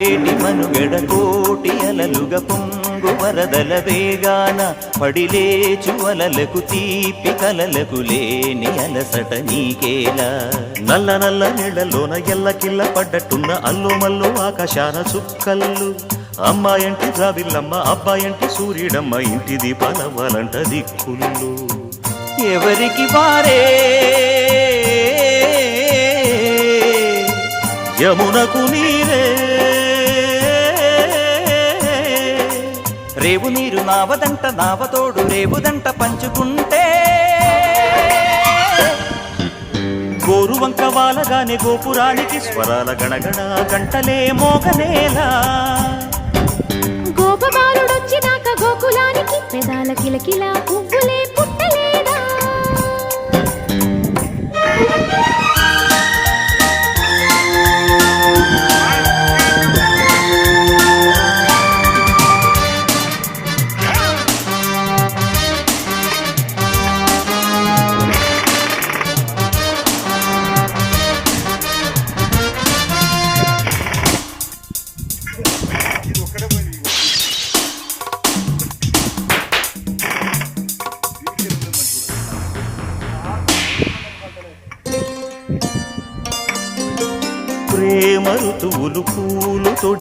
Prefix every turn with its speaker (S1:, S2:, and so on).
S1: ఏటి మనుగడ కోటి అలలుగ పొంగు వరదల వేగాన పడిలేచు అలలకు తీపి కలలకు లేని అలసట నీకేలా. నల్ల నల్ల నీళ్లలోన ఎల్లకిల్ల పడ్డట్టున్న అల్లు మల్లు ఆకాశాన చుక్కల్లు. అమ్మాయంటి జాబిల్లమ్మ అబ్బాయంటి సూర్యుడమ్మ ఇంటి దీపాలవ్వాలంట దిక్కుళ్ళు. ఎవరికి వారే యమునకు నీరే, రేవు నీరు నావదంట నావతోడు రేవుదంట పంచుకుంటే. గోరువంక వాలగానే గోపురానికి స్వరాల గణగణ గంటలే మోగనేలా.
S2: గోపబాలుడొచ్చినాక గోకులానికి పెదాల కిలకిల పువ్వులే పుట్టలేదా.
S1: ప్రేమ ఋతువులు పూలు